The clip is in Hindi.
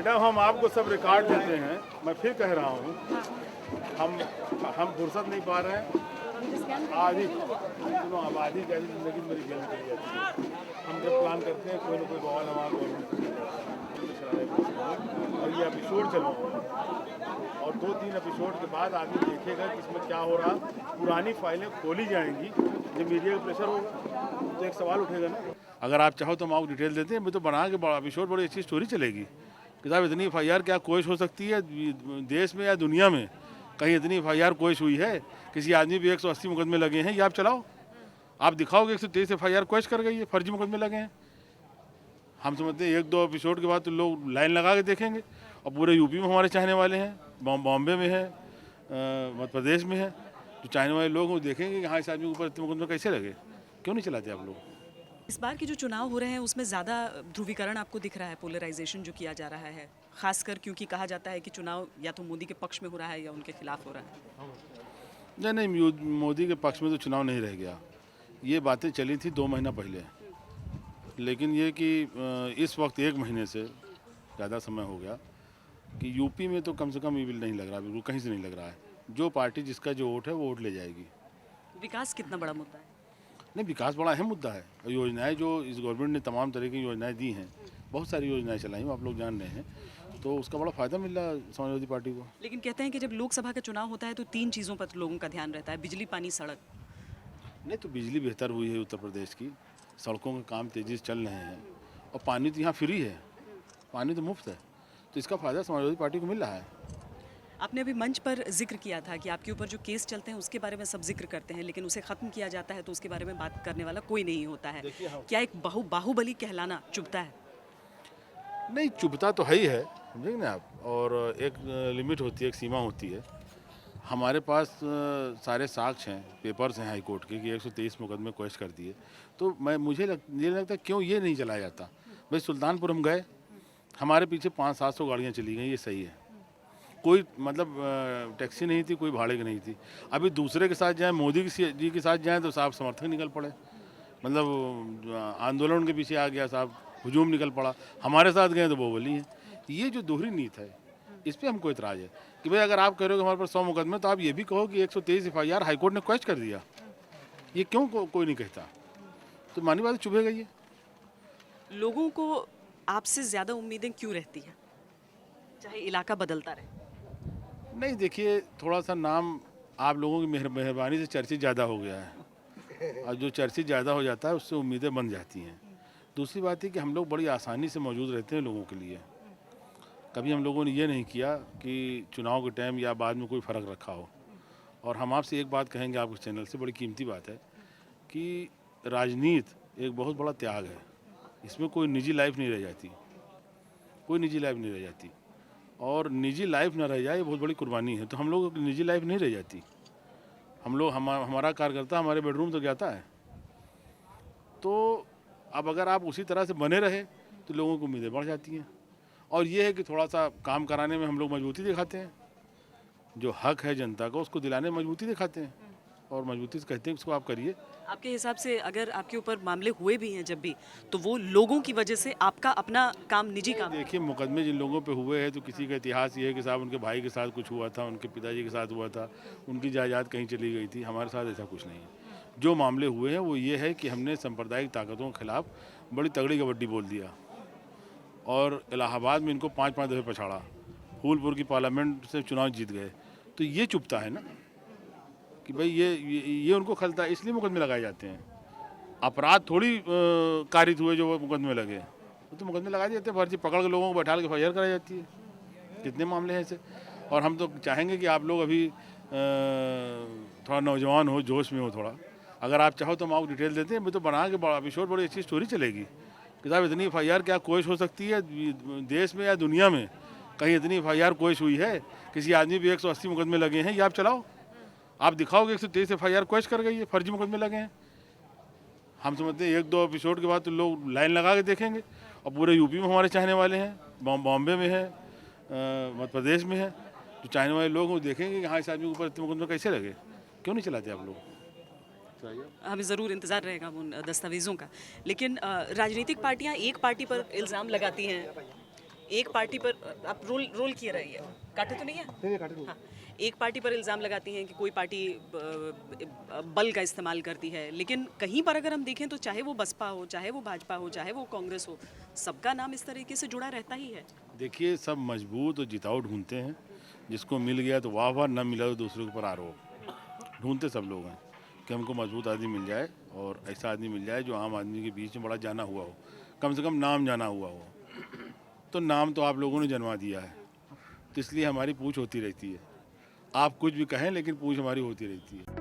मैडम हम आपको सब रिकॉर्ड देते हैं, मैं फिर कह रहा हूँ हम फुर्सत नहीं पा रहे हैं। आधी सुनो, अब आधी कैसी ज़िंदगी मेरी जेल में चली जाती है। हम जब प्लान करते हैं कोई ना कोई बवाल हमारा और ये एपिसोड चल और 2-3 एपिसोड के बाद आदमी देखेगा कि इसमें क्या हो रहा। पुरानी फाइलें खोली जाएंगी, जब मीडिया का प्रेशर होगा तो एक सवाल उठेगा ना। अगर आप चाहो तो हम आपको डिटेल देते हैं, मैं तो बना के बड़ा एपिसोड बड़ी अच्छी स्टोरी चलेगी कि साहब इतनी FIR क्या कोशिश हो सकती है देश में या दुनिया में। कहीं इतनी FIR कोशिश हुई है, किसी आदमी पे 180 मुकदमे लगे हैं, ये आप चलाओ, आप दिखाओगे 123 FIR कोशिश कर गई है, फर्जी मुकदमे लगे हैं। हम समझते हैं 1-2 एपिसोड के बाद तो लोग लाइन लगा के देखेंगे। और पूरे यूपी में हमारे चाहने वाले हैं, बॉम्बे में है, मध्य प्रदेश में है, जो चाहने वाले लोग वो देखेंगे कि हाँ इस आदमी के ऊपर इतने मुकदमे कैसे लगे, क्यों नहीं चलाते आप लोग। इस बार के जो चुनाव हो रहे हैं उसमें ज़्यादा ध्रुवीकरण आपको दिख रहा है, पोलराइजेशन जो किया जा रहा है, खासकर क्योंकि कहा जाता है कि चुनाव या तो मोदी के पक्ष में हो रहा है या उनके खिलाफ हो रहा है। नहीं, मोदी के पक्ष में तो चुनाव नहीं रह गया। ये बातें चली थी 2 महीना पहले, लेकिन ये कि इस वक्त 1 महीने से ज़्यादा समय हो गया कि यूपी में तो कम से कम ईविल नहीं लग रहा, बिल्कुल कहीं से नहीं लग रहा है। जो पार्टी जिसका जो वोट है वो वोट ले जाएगी। विकास कितना बड़ा मुद्दा है? नहीं, विकास बड़ा अहम मुद्दा है। और योजनाएं जो इस गवर्नमेंट ने तमाम तरह की योजनाएं दी हैं, बहुत सारी योजनाएं चलाई हैं, आप लोग जान रहे हैं, तो उसका बड़ा फ़ायदा मिल रहा है समाजवादी पार्टी को। लेकिन कहते हैं कि जब लोकसभा का चुनाव होता है तो 3 चीज़ों पर लोगों का ध्यान रहता है, बिजली, पानी, सड़क। नहीं तो बिजली बेहतर हुई है उत्तर प्रदेश की, सड़कों के काम तेज़ी से चल रहे हैं, और पानी तो यहाँ फ्री है, पानी तो मुफ्त है, तो इसका फ़ायदा समाजवादी पार्टी को मिल रहा है। आपने अभी मंच पर जिक्र किया था कि आपके ऊपर जो केस चलते हैं उसके बारे में सब जिक्र करते हैं, लेकिन उसे ख़त्म किया जाता है तो उसके बारे में बात करने वाला कोई नहीं होता है। क्या एक बाहुबली कहलाना चुभता है? नहीं, चुभता तो है ही है, समझेंगे ना आप, और एक लिमिट होती है, एक सीमा होती है। हमारे पास सारे साक्ष्य हैं, पेपर्स हैं हाई कोर्ट के कि 123 मुकदमे कोशिश कर दिए, तो मुझे ये लगता है क्यों ये नहीं चलाया जाता। भाई सुल्तानपुर हम गए, हमारे पीछे 500-700 गाड़ियाँ चली गई, ये सही है। कोई मतलब टैक्सी नहीं थी, कोई भाड़े की नहीं थी। अभी दूसरे के साथ जाएं, मोदी जी के साथ जाएं तो साहब समर्थक निकल पड़े, मतलब आंदोलन के पीछे आ गया साहब, हुजूम निकल पड़ा। हमारे साथ गए तो बाहुबली है। ये जो दोहरी नीति है, इस पर हमको इतराज़ है कि भाई अगर आप कह रहे हो कि हमारे पास 100 मुकदमे, तो आप ये भी कहो कि 123 FIR हाईकोर्ट ने क्वेश्चन कर दिया। ये क्यों कोई नहीं कहता? तो मानी बात चुभेगा ये। लोगों को आपसे ज़्यादा उम्मीदें क्यों रहती हैं, चाहे इलाका बदलता रहे? नहीं देखिए, थोड़ा सा नाम आप लोगों की मेहरबानी से चर्चित ज़्यादा हो गया है, और जो चर्चित ज़्यादा हो जाता है उससे उम्मीदें बन जाती हैं। दूसरी बात है कि हम लोग बड़ी आसानी से मौजूद रहते हैं लोगों के लिए। कभी हम लोगों ने ये नहीं किया कि चुनाव के टाइम या बाद में कोई फ़र्क रखा हो। और हम आपसे एक बात कहेंगे, आपके चैनल से बड़ी कीमती बात है कि राजनीति एक बहुत बड़ा त्याग है। इसमें कोई निजी लाइफ नहीं रह जाती, कोई निजी लाइफ नहीं रह जाती, और निजी लाइफ ना रह जाए ये बहुत बड़ी कुर्बानी है। तो हम लोग की निजी लाइफ नहीं रह जाती। हमारा कार्यकर्ता हमारे बेडरूम तक जाता है। तो अब अगर आप उसी तरह से बने रहे तो लोगों की उम्मीदें बढ़ जाती हैं। और ये है कि थोड़ा सा काम कराने में हम लोग मजबूती दिखाते हैं, जो हक है जनता का उसको दिलाने में मजबूती दिखाते हैं, और मजबूती से कहते हैं कि उसको आप करिए। आपके हिसाब से अगर आपके ऊपर मामले हुए भी हैं जब भी, तो वो लोगों की वजह से, आपका अपना काम, निजी काम? देखिए, मुकदमे जिन लोगों पे हुए हैं तो किसी का इतिहास ये है कि साहब उनके भाई के साथ कुछ हुआ था, उनके पिताजी के साथ हुआ था, उनकी जायदाद कहीं चली गई थी। हमारे साथ ऐसा कुछ नहीं है। जो मामले हुए हैं वो ये है कि हमने सांप्रदायिक ताकतों के खिलाफ बड़ी तगड़ी कबड्डी बोल दिया, और इलाहाबाद में इनको 5-5 दफ़े पछाड़ा, फूलपुर की पार्लियामेंट से चुनाव जीत गए। तो ये चुभता है ना कि भाई ये उनको खलता है, इसलिए मुकदमे लगाए जाते हैं। अपराध थोड़ी कारित हुए जो वो मुकदमे लगे, तो मुकदमे लगा देते हैं, फर्जी पकड़ के लोगों को बैठा के FIR कराई जाती है। कितने मामले हैं ऐसे। और हम तो चाहेंगे कि आप लोग अभी थोड़ा नौजवान हो, जोश में हो थोड़ा, अगर आप चाहो तो हम आपको डिटेल देते हैं, मैं तो बना के बड़ा एपिसोड बड़ी अच्छी स्टोरी चलेगी कि साहब इतनी FIR क्या कोशिश हो सकती है देश में या दुनिया में। कहीं इतनी FIR कोशिश हुई है, किसी आदमी पे 180 मुकदमे लगे हैं, ये आप चलाओ, आप दिखाओगे 123 FIR कोशिश कर गई है, फर्जी मुकदमे लगे हैं। हम समझते हैं 1-2 एपिसोड के बाद तो लोग लाइन लगा के देखेंगे। और पूरे यूपी में हमारे चाहने वाले हैं, बॉम्बे में है, मध्य प्रदेश में है, जो चाहने वाले लोग वो देखेंगे कि हाँ इस आदमी के ऊपर इतने मुकदमे कैसे लगे, क्यों नहीं चलाते आप लोग। हमें ज़रूर इंतज़ार रहेगा उन दस्तावेज़ों का। लेकिन राजनीतिक पार्टियां एक पार्टी पर इल्ज़ाम लगाती हैं एक पार्टी पर आप रोल किए रहिए, काटे तो नहीं है? हाँ, एक पार्टी पर इल्ज़ाम लगाती हैं कि कोई पार्टी बल का इस्तेमाल करती है, लेकिन कहीं पर अगर हम देखें तो चाहे वो बसपा हो, चाहे वो भाजपा हो, चाहे वो कांग्रेस हो, सबका नाम इस तरीके से जुड़ा रहता ही है। देखिए, सब मजबूत और जिताऊ ढूंढते हैं। जिसको मिल गया तो वाह वाह, न मिला तो दूसरे के ऊपर आरोप। ढूंढते सब लोग हैं कि हमको मजबूत आदमी मिल जाए और ऐसा आदमी मिल जाए जो आम आदमी के बीच में बड़ा जाना हुआ हो, कम से कम नाम जाना हुआ हो। तो नाम तो आप लोगों ने जन्मा दिया है, तो इसलिए हमारी पूछ होती रहती है। आप कुछ भी कहें लेकिन पूछ हमारी होती रहती है।